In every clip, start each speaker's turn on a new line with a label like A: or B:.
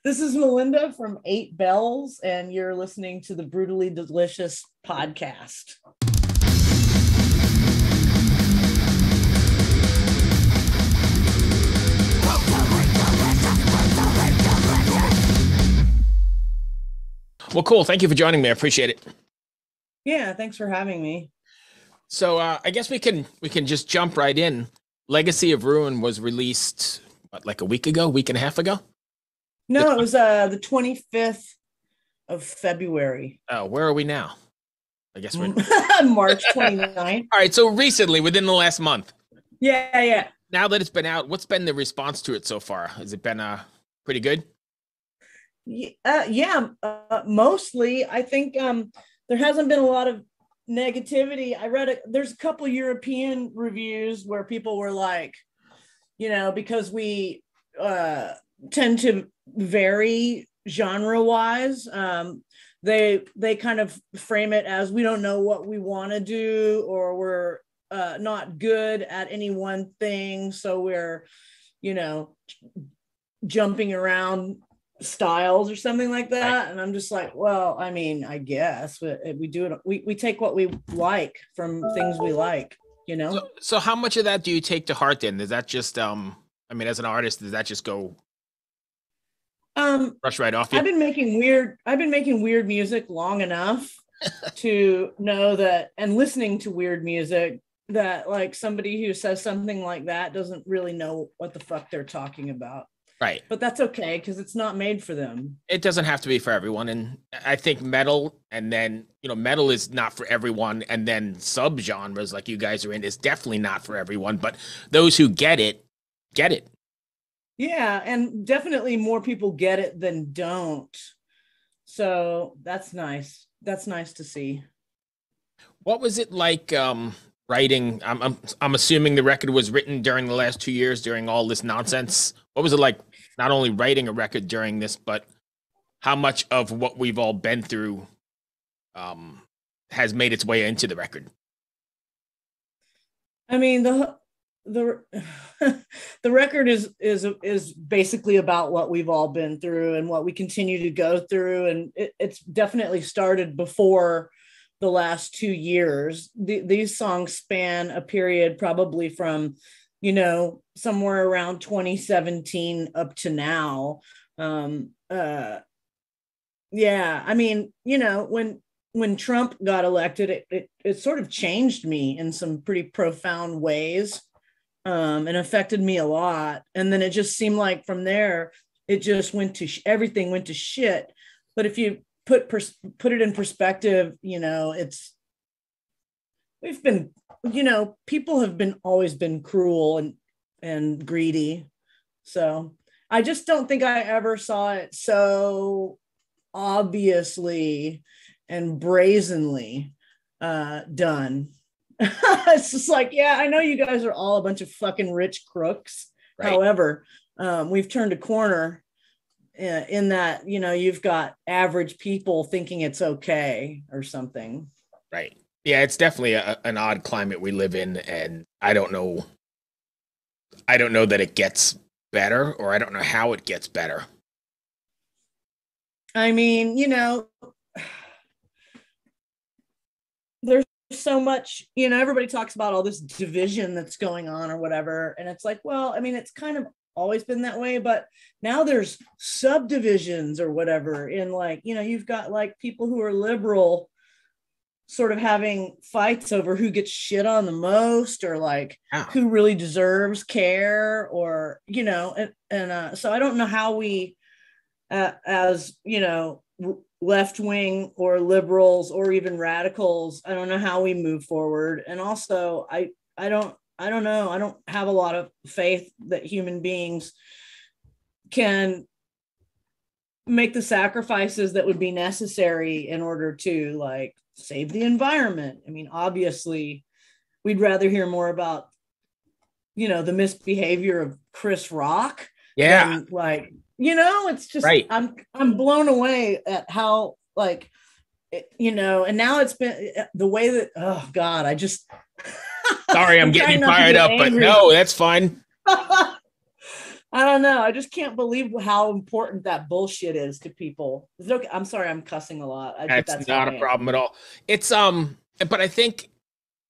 A: This is Melynda from Eight Bells, and you're listening to the Brutally Delicious podcast.
B: Well, cool. Thank you for joining me. I appreciate it.
A: Yeah, thanks for having me.
B: So I guess we can just jump right in. Legacy of Ruin was released like a week and a half ago.
A: No, it was the 25th of February.
B: Oh, where are we now? I guess we're
A: March 29th.
B: All right, so recently, within the last month.
A: Yeah.
B: Now that it's been out, what's been the response to it so far? Has it been pretty good?
A: Mostly. I think there hasn't been a lot of negativity. There's a couple European reviews where people were like, because we tend to vary genre wise. They kind of frame it as we don't know what we want to do, or we're not good at any one thing, so we're jumping around styles or something like that. Right. And I'm just like, well, I mean, I guess we do it. We take what we like from things we like,
B: So how much of that do you take to heart then? Does that just as an artist, does that just go rush right off you?
A: I've been making weird music long enough to know that, and listening to weird music, that like somebody who says something like that doesn't really know what the fuck they're talking about.
B: Right.
A: But that's okay, because it's not made for them.
B: It doesn't have to be for everyone. And I think metal, and then, metal is not for everyone. And then subgenres like you guys are in is definitely not for everyone. But those who get it, get it.
A: Yeah. And definitely more people get it than don't. So that's nice. That's nice to see.
B: What was it like writing? I'm assuming the record was written during the last 2 years, during all this nonsense. What was it like not only writing a record during this, but how much of what we've all been through has made its way into the record?
A: I mean, the record is basically about what we've all been through and what we continue to go through. And it's definitely started before the last 2 years. These songs span a period probably from somewhere around 2017 up to now. I mean, when Trump got elected, it sort of changed me in some pretty profound ways, and affected me a lot. And then it just seemed like from there, it just everything went to shit. But if you put it in perspective, we've been, people have always been cruel and greedy. So I just don't think I ever saw it so obviously and brazenly done. It's just like, yeah, I know you guys are all a bunch of fucking rich crooks. Right. However, we've turned a corner in that, you've got average people thinking it's okay or something.
B: Right. Yeah, it's definitely an odd climate we live in, and I don't know that it gets better, or I don't know how it gets better.
A: I mean, there's so much, everybody talks about all this division that's going on or whatever, and it's like, well, I mean, it's kind of always been that way, but now there's subdivisions or whatever in, like, you've got like people who are liberal sort of having fights over who gets shit on the most, or like who really deserves care, or so I don't know how we as left-wing or liberals or even radicals, I don't know how we move forward. And also I don't know, I don't have a lot of faith that human beings can make the sacrifices that would be necessary in order to like save the environment. I mean, obviously we'd rather hear more about the misbehavior of Chris Rock.
B: Yeah,
A: like, it's just right. I'm blown away at how, like, and now it's been the way that, oh God, I just
B: sorry, I'm getting you fired up, but no, that's fine.
A: I don't know. I just can't believe how important that bullshit is to people. It's okay. I'm sorry, I'm cussing a lot, but
B: That's
A: that's how
B: not
A: I
B: a
A: am.
B: problem at all. It's but I think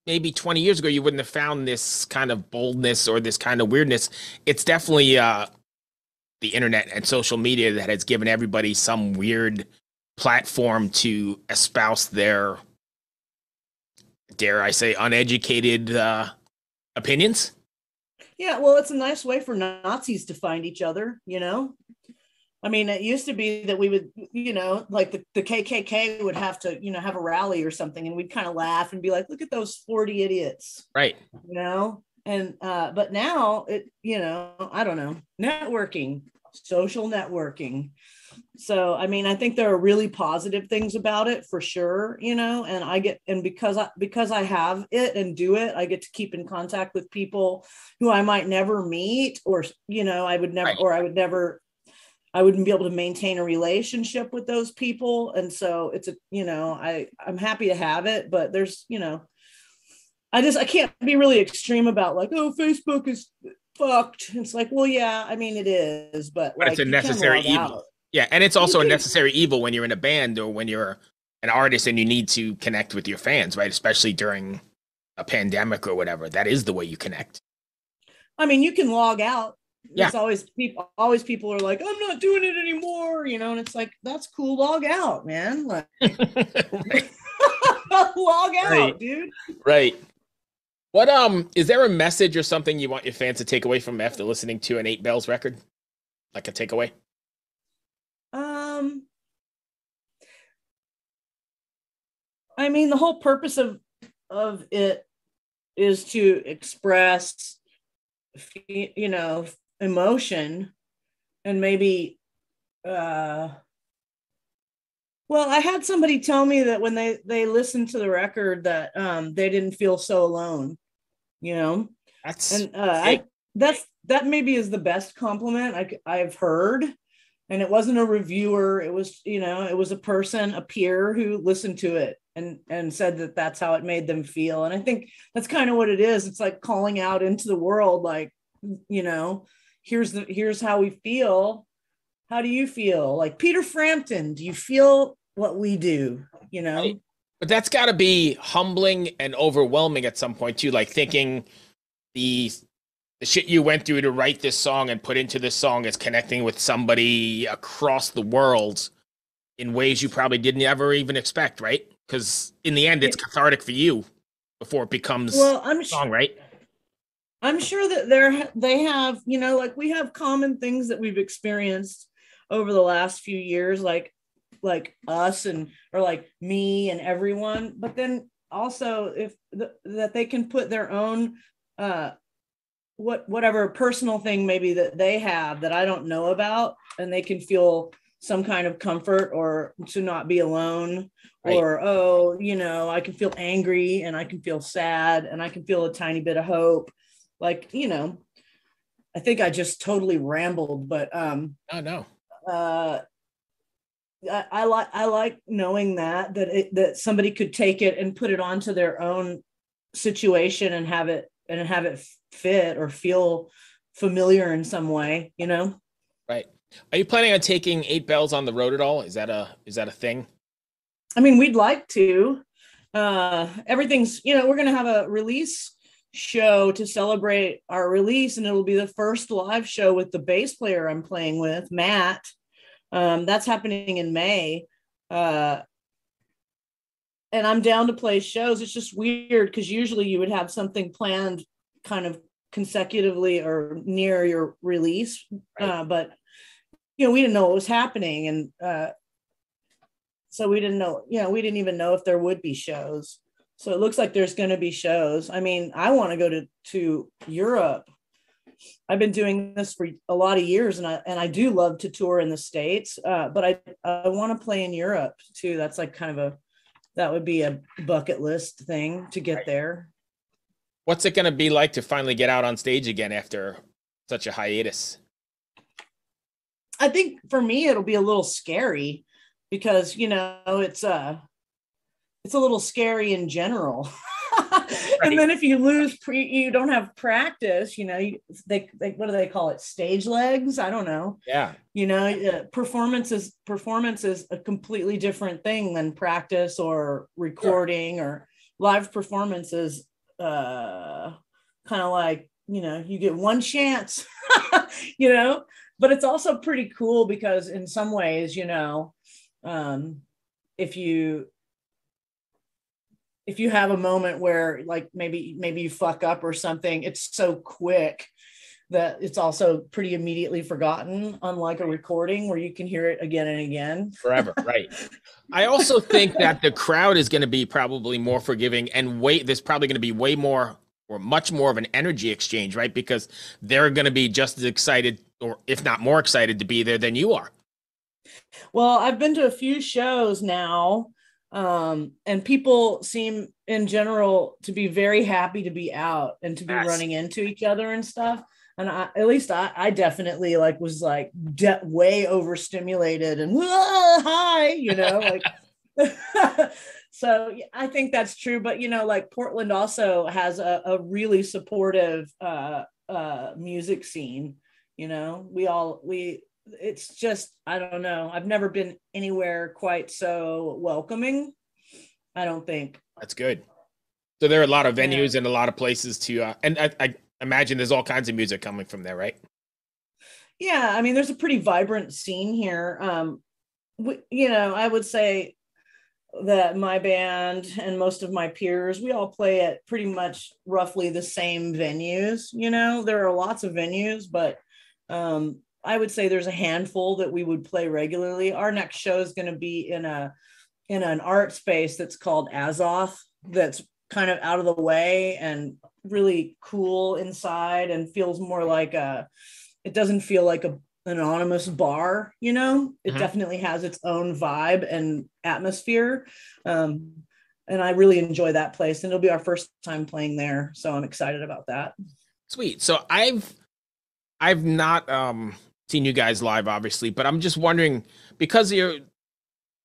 B: maybe 20 years ago you wouldn't have found this kind of boldness or this kind of weirdness. It's definitely the internet and social media that has given everybody some weird platform to espouse their, dare I say, uneducated opinions.
A: Yeah, well, it's a nice way for Nazis to find each other, you know? I mean, it used to be that we would, like the KKK would have to, have a rally or something, and we'd kind of laugh and be like, look at those 40 idiots,
B: Right.
A: And, but now I don't know, networking, social networking. So, I mean, I think there are really positive things about it for sure, and because I have it and do it, I get to keep in contact with people who I might never meet, or,
B: Right.
A: I wouldn't be able to maintain a relationship with those people. And so it's I'm happy to have it, but there's, I can't be really extreme about like, oh, Facebook is fucked. It's like, well, yeah, I mean, it is, but
B: But it's a
A: like you can
B: necessary
A: log
B: evil.
A: out.
B: Yeah, and it's
A: You
B: also a
A: can,
B: necessary evil when you're in a band or when you're an artist and you need to connect with your fans, right? Especially during a pandemic or whatever. That is the way you connect.
A: I mean, you can log out.
B: Yeah.
A: It's always people are like, I'm not doing it anymore, and it's like, that's cool. Log out, man. Like,
B: Right.
A: log
B: Right.
A: out, dude.
B: Right. What is there a message or something you want your fans to take away from after listening to an Eight Bells record? Like a takeaway?
A: Um, I mean, the whole purpose of it is to express, emotion, and maybe, well, I had somebody tell me that when they listened to the record that they didn't feel so alone, you know,
B: That's
A: and
B: big.
A: that maybe is the best compliment I've heard. And it wasn't a reviewer. It was, it was a person, a peer who listened to it and said that that's how it made them feel. And I think that's kind of what it is. It's like calling out into the world, like, you know, here's how we feel. How do you feel? Like Peter Frampton, do you feel what we do?
B: Right. But that's got to be humbling and overwhelming at some point too. Like thinking the the shit you went through to write this song and put into this song is connecting with somebody across the world in ways you probably didn't ever even expect, right? Because in the end,
A: Yeah.
B: it's cathartic for you before it becomes
A: Well,
B: a song, right?
A: I'm sure that they have, like we have common things that we've experienced over the last few years, like us and or like me and everyone. But then also that they can put their own whatever personal thing maybe that they have that I don't know about, and they can feel some kind of comfort or to not be alone,
B: Right.
A: or oh, I can feel angry and I can feel sad and I can feel a tiny bit of hope, like, I think I just totally rambled, but
B: Oh no.
A: uh I like knowing that somebody could take it and put it onto their own situation and have it fit or feel familiar in some way.
B: Right. Are you planning on taking Eight Bells on the road at all? Is that a thing?
A: I mean, we'd like to. Everything's, we're going to have a release show to celebrate our release, and it'll be the first live show with the bass player I'm playing with, Matt. That's happening in May. And I'm down to play shows. It's just weird because usually you would have something planned kind of consecutively or near your release.
B: Right.
A: But we didn't know what was happening. And so we didn't know, we didn't even know if there would be shows. So it looks like there's going to be shows. I mean, I want to go to Europe. I've been doing this for a lot of years, and I do love to tour in the States, but I want to play in Europe too. That's like that would be a bucket list thing to get
B: Right.
A: there.
B: What's it going to be like to finally get out on stage again after such a hiatus?
A: I think for me it'll be a little scary because it's a little scary in general. And then if you lose, you don't have practice, they what do they call it? Stage legs? I don't know.
B: Yeah.
A: Performance is a completely different thing than practice or recording or live performances. Kind of like, you get one chance, but it's also pretty cool because in some ways, if you have a moment where like maybe you fuck up or something, it's so quick that it's also pretty immediately forgotten, unlike a recording where you can hear it again and again.
B: Forever, right. I also think that the crowd is going to be probably more forgiving, and there's probably going to be way more or much more of an energy exchange, right? Because they're going to be just as excited, or if not more excited, to be there than you are.
A: Well, I've been to a few shows now, and people seem in general to be very happy to be out and to be running into each other and stuff. And I definitely was way overstimulated and hi, like. So I think that's true, but like Portland also has a really supportive music scene. It's just, I don't know. I've never been anywhere quite so welcoming, I don't think.
B: That's good. So there are a lot of venues and a lot of places to, and I imagine there's all kinds of music coming from there, right?
A: Yeah, I mean, there's a pretty vibrant scene here. I would say that my band and most of my peers, we all play at pretty much roughly the same venues. There are lots of venues, but I would say there's a handful that we would play regularly. Our next show is going to be in an art space that's called Azoth, that's kind of out of the way and really cool inside and feels more like it doesn't feel like an anonymous bar, it definitely has its own vibe and atmosphere. And I really enjoy that place, and it'll be our first time playing there. So I'm excited about that.
B: Sweet. So I've not seen you guys live, obviously, but I'm just wondering, because you're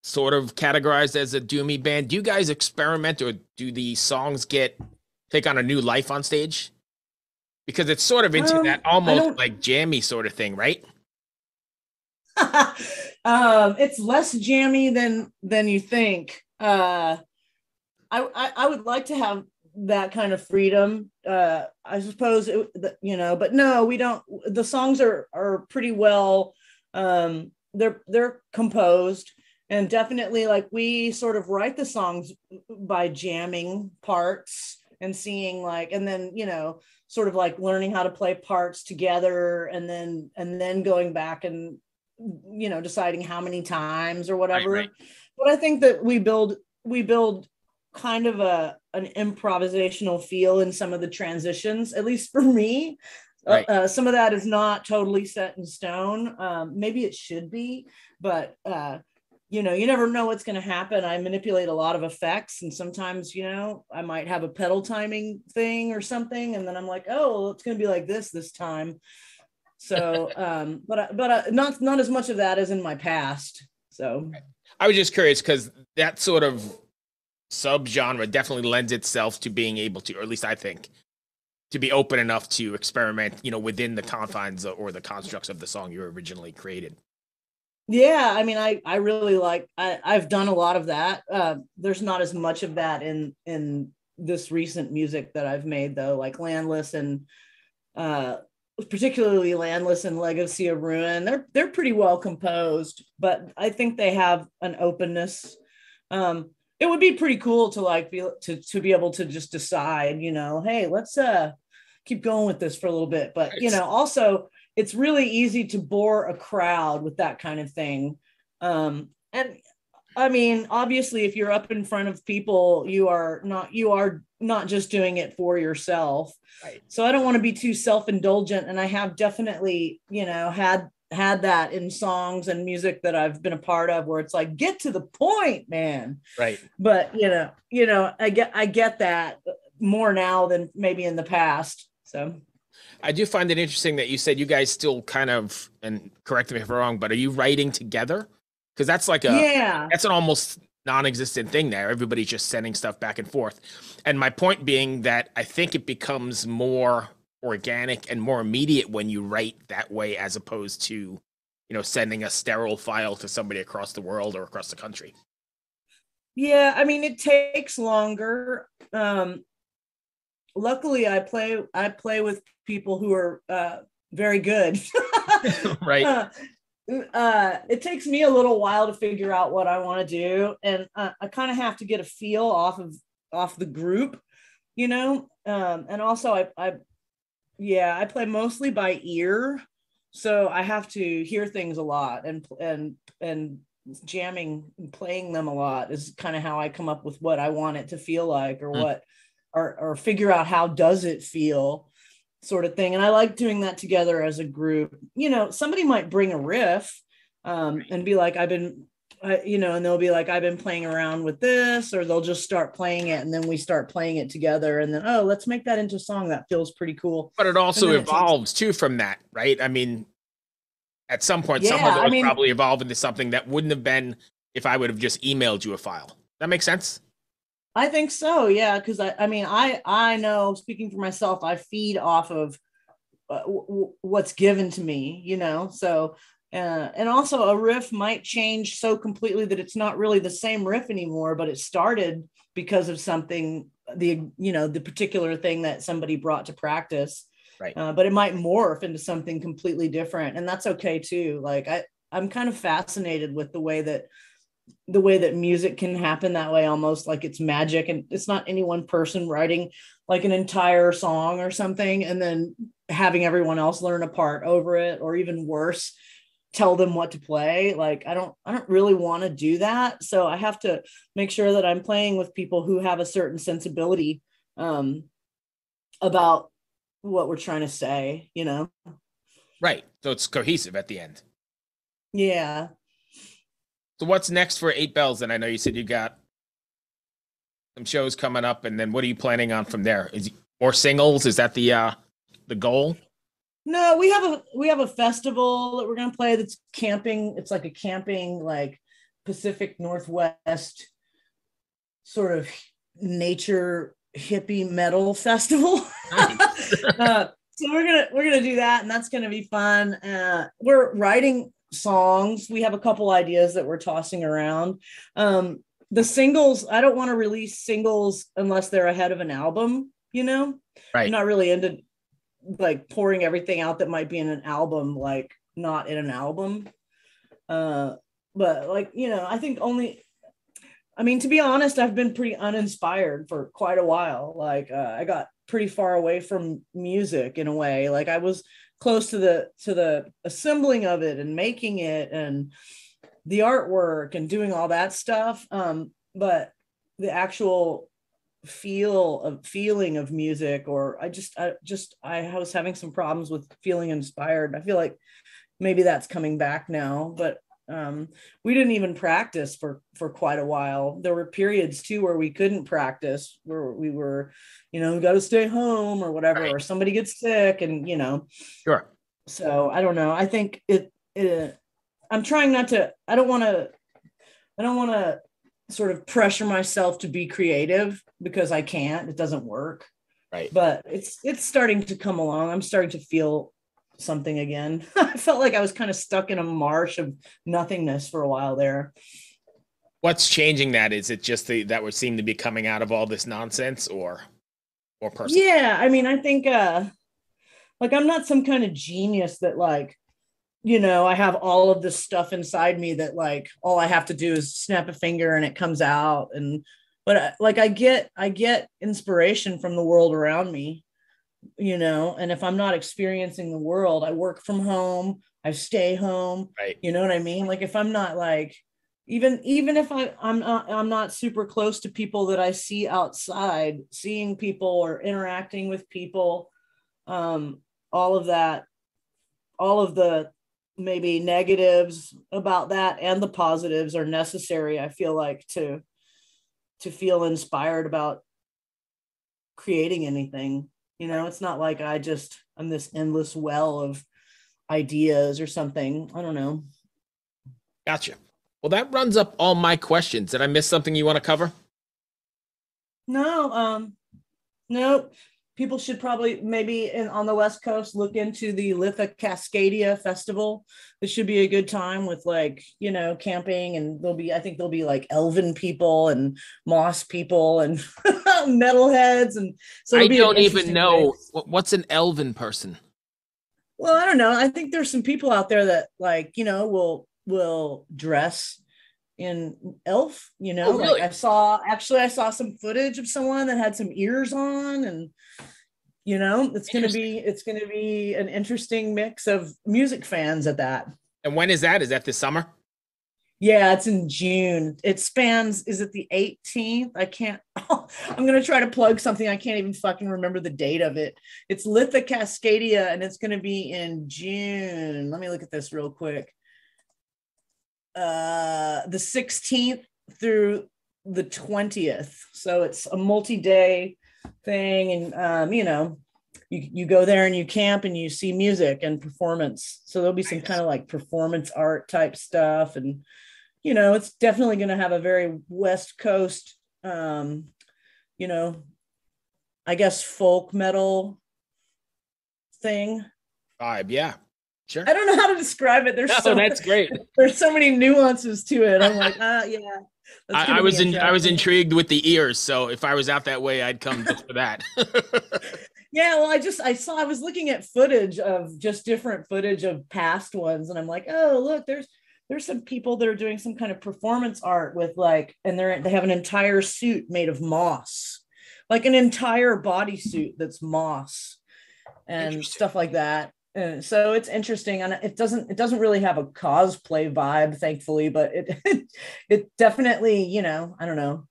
B: sort of categorized as a doomy band, do you guys experiment, or do the songs take on a new life on stage? Because it's sort of into that almost like jammy sort of thing, right?
A: It's less jammy than you think. I would like to have that kind of freedom, I suppose, but no, we don't. The songs are pretty well, they're composed, and definitely like we sort of write the songs by jamming parts and seeing and then sort of like learning how to play parts together, and then going back and deciding how many times or whatever. Right. But I think that we build kind of an improvisational feel in some of the transitions, at least for me. Right. Some of that is not totally set in stone. Maybe it should be, but you never know what's going to happen. I manipulate a lot of effects, and sometimes, I might have a pedal timing thing or something, and then I'm like, oh, it's going to be like this time. So, but not as much of that as in my past. So
B: I was just curious, because that sort of subgenre definitely lends itself to being able to, or at least I think, to be open enough to experiment, within the confines or the constructs of the song you originally created.
A: Yeah, I mean, I really I've done a lot of that. There's not as much of that in this recent music that I've made, though, like Landless and particularly Landless and Legacy of Ruin. They're pretty well composed, but I think they have an openness. It would be pretty cool to be able to just decide, hey, let's keep going with this for a little bit. But also it's really easy to bore a crowd with that kind of thing. And I mean, obviously, if you're up in front of people, you are not just doing it for yourself. Right. So I don't want to be too self-indulgent. And I have definitely, had that in songs and music that I've been a part of, where it's like, get to the point, man.
B: Right.
A: But, I get that more now than maybe in the past. So
B: I do find it interesting that you said you guys still kind of, and correct me if I'm wrong, but are you writing together? Because that's like that's an almost non-existent thing there. Everybody's just sending stuff back and forth. And my point being that I think it becomes more organic and more immediate when you write that way, as opposed to, sending a sterile file to somebody across the world or across the country.
A: Yeah, I mean, it takes longer. Luckily, I play with people who are very good.
B: Right.
A: It takes me a little while to figure out what I want to do, and I kind of have to get a feel off the group, and also I play mostly by ear, so I have to hear things a lot, and jamming and playing them a lot is kind of how I come up with what I want it to feel like, or what, or figure out how does it feel, sort of thing. And I like doing that together as a group. Somebody might bring a riff and be like, and they'll be like, I've been playing around with this, or they'll just start playing it, and then we start playing it together, and then, oh, let's make that into a song. That feels pretty cool.
B: But it also evolves too from that, right? I mean, at some point, some of those probably evolve into something that wouldn't have been if I would have just emailed you a file. That makes sense?
A: I think so, yeah, because I know, speaking for myself, I feed off of what's given to me, so and also a riff might change so completely that it's not really the same riff anymore, but it started because of something, the particular thing that somebody brought to practice.
B: Right.
A: But it might morph into something completely different, and that's okay too. Like I'm kind of fascinated with the way that music can happen that way, almost like it's magic, and it's not any one person writing like an entire song or something and then having everyone else learn a part over it, or even worse, tell them what to play. Like I don't really want to do that, so I have to make sure that I'm playing with people who have a certain sensibility about what we're trying to say,
B: Right, so it's cohesive at the end.
A: Yeah.
B: So what's next for Eight Bells? And I know you said you got some shows coming up, and then what are you planning on from there? Is more singles? Is that the goal?
A: No, we have a festival that we're gonna play that's camping. It's like a camping, like Pacific Northwest sort of nature hippie metal festival. Nice. So we're gonna do that, and that's gonna be fun. We're writing songs. We have a couple ideas that we're tossing around. The singles, I don't want to release singles unless they're ahead of an album,
B: Right.
A: I'm not really into like pouring everything out that might be in an album, like not in an album. But like, I think to be honest, I've been pretty uninspired for quite a while. Like I got pretty far away from music in a way. Like I was close to the assembling of it and making it and the artwork and doing all that stuff. But the actual feeling of music, or I was having some problems with feeling inspired. I feel like maybe that's coming back now, but we didn't even practice for quite a while. There were periods too where we couldn't practice, where we were, we got to stay home or whatever, right, or somebody gets sick, and
B: Sure.
A: So I don't know. I think I'm trying not to. I don't want to sort of pressure myself to be creative, because I can't. It doesn't work.
B: Right.
A: But it's starting to come along. I'm starting to feel something again. I felt like I was kind of stuck in a marsh of nothingness for a while there.
B: What's changing that? Is it just that we seem to be coming out of all this nonsense, or personal?
A: Yeah, I think like I'm not some kind of genius that like, I have all of this stuff inside me that like all I have to do is snap a finger and it comes out. But like I get inspiration from the world around me, and if I'm not experiencing the world, I work from home, I stay home.
B: Right.
A: You know what I mean? Like if I'm not like, even if I'm not super close to people that I see outside, seeing people or interacting with people, all of the maybe negatives about that and the positives are necessary, I feel like, to feel inspired about creating anything. It's not like I'm this endless well of ideas or something. I don't know.
B: Gotcha. Well, that runs up all my questions. Did I miss something you want to cover?
A: No, no. People should probably maybe on the West Coast look into the Litha Cascadia Festival. This should be a good time with like, camping, and I think there'll be like elven people and moss people and metalheads. And so
B: I
A: it'll be an
B: don't even
A: interesting
B: know
A: mix.
B: what's an elven person.
A: Well, I don't know. I think there's some people out there that like, will dress in elf,
B: Oh,
A: like
B: really?
A: I saw some footage of someone that had some ears on, and
B: Interesting.
A: it's going to be an interesting mix of music fans at that.
B: And when is that? Is that this summer?
A: Yeah, it's in June. It spans, is it the 18th? I can't, I'm going to try to plug something. I can't even fucking remember the date of it. It's Litha Cascadia, and it's going to be in June. Let me look at this real quick. The 16th through the 20th. So it's a multi-day thing. And, you go there and you camp and you see music and performance. So there'll be some kind of like performance art type stuff. And, it's definitely going to have a very West Coast, you know, I guess folk metal thing.
B: Vibe, yeah. Sure.
A: I don't know how to describe it.
B: No, that's great.
A: There's so many nuances to it. I'm like, yeah.
B: I was intrigued with the ears, so if I was out that way, I'd come just for that.
A: Yeah, well, I was looking at footage of just different footage of past ones, and I'm like, oh, look, there's some people that are doing some kind of performance art with like, and they have an entire suit made of moss, like an entire bodysuit that's moss and stuff like that. And so it's interesting, and it doesn't really have a cosplay vibe, thankfully, but it definitely, I don't know.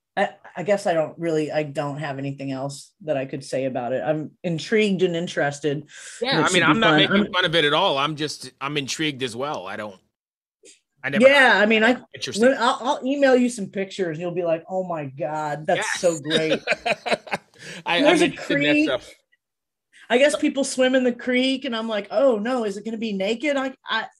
A: I guess I don't have anything else that I could say about it. I'm intrigued and interested.
B: Yeah,
A: And
B: I mean,
A: should be
B: I'm not
A: fun.
B: making fun of it at all. I'm intrigued as well. I never.
A: Yeah, I mean,
B: Interesting.
A: I'll email you some pictures, and you'll be like, "Oh my god, that's so
B: Yes.
A: great."
B: I'm
A: There's a
B: interested in that
A: creek.
B: stuff.
A: I guess people swim in the creek, and I'm like, "Oh no, is it going to be naked?"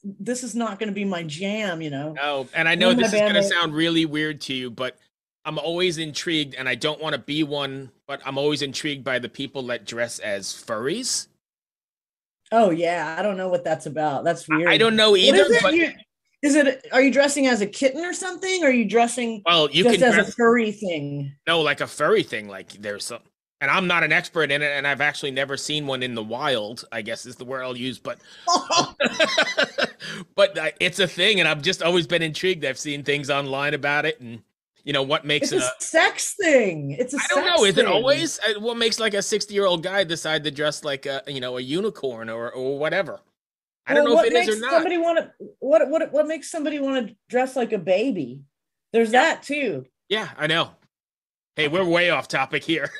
A: This is not going to be my jam,
B: No, and I
A: One
B: know
A: of my
B: this is going to
A: bandmates.
B: sound really weird to you, but I'm always intrigued, and I don't want to be one, but I'm always intrigued by the people that dress as furries.
A: Oh yeah, I don't know what that's about. That's
B: I
A: weird.
B: don't know
A: What
B: either,
A: is it?
B: but
A: Are you dressing as a kitten or something? Or are you dressing
B: well, you
A: just
B: can
A: as a
B: dress
A: furry thing?
B: no like a furry thing. Like there's some, and I'm not an expert in it, and I've actually never seen one in the wild, I guess is the word I'll use, but um, but it's a thing, and I've just always been intrigued. I've seen things online about it, and what makes
A: It's a
B: a
A: sex thing. It's a
B: I don't know.
A: sex
B: Is it
A: thing.
B: always what makes like a 60-year-old guy decide to dress like a unicorn or whatever? I don't
A: Well,
B: know if it is or not.
A: what makes somebody want to dress like a baby? There's
B: Yeah,
A: that too.
B: yeah, I know. Hey, we're way off topic here.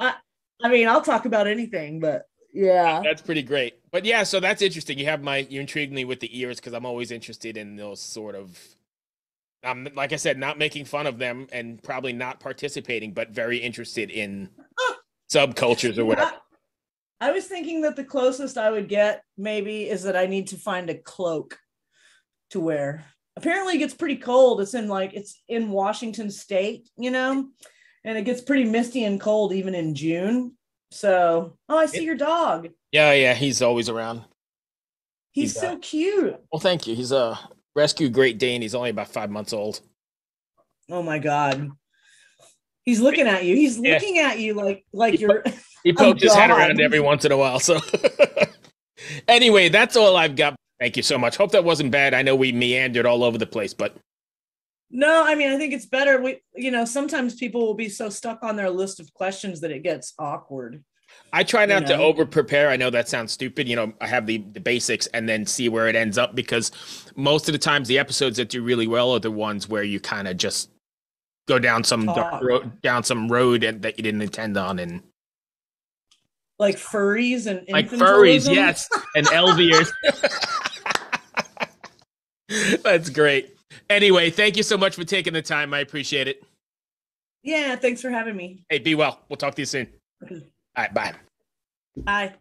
A: I, I mean, I'll talk about anything, but yeah.
B: That's pretty great. But yeah, so that's interesting. You intrigued me with the ears because I'm always interested in those sort of. Like I said, not making fun of them and probably not participating, but very interested in subcultures or whatever.
A: I was thinking that the closest I would get maybe is that I need to find a cloak to wear. Apparently it gets pretty cold. It's in Washington State, and it gets pretty misty and cold even in June. So, I see your dog.
B: Yeah, yeah, he's always around.
A: He's so cute.
B: Well, thank you. He's a rescue Great Dane. He's only about 5 months old.
A: Oh my God. He's looking at you. He's
B: Yeah.
A: looking at you like you're
B: He
A: a
B: pokes his head
A: god.
B: around every once in a while. So anyway, that's all I've got. Thank you so much. Hope that wasn't bad. I know we meandered all over the place, but
A: No, I mean, I think it's better. Sometimes people will be so stuck on their list of questions that it gets awkward.
B: I try
A: You
B: not to
A: know,
B: over prepare. I know that sounds stupid. I have the basics and then see where it ends up because most of the times the episodes that do really well are the ones where you kind of just go down some dark
A: talk
B: road, down some road that you didn't intend on, and
A: like furries and
B: like furries,
A: infantilism.
B: yes, and elviers. That's great. Anyway, thank you so much for taking the time. I appreciate it.
A: Yeah, thanks for having me.
B: Hey, be well. We'll talk to you soon. All right, bye.
A: Bye.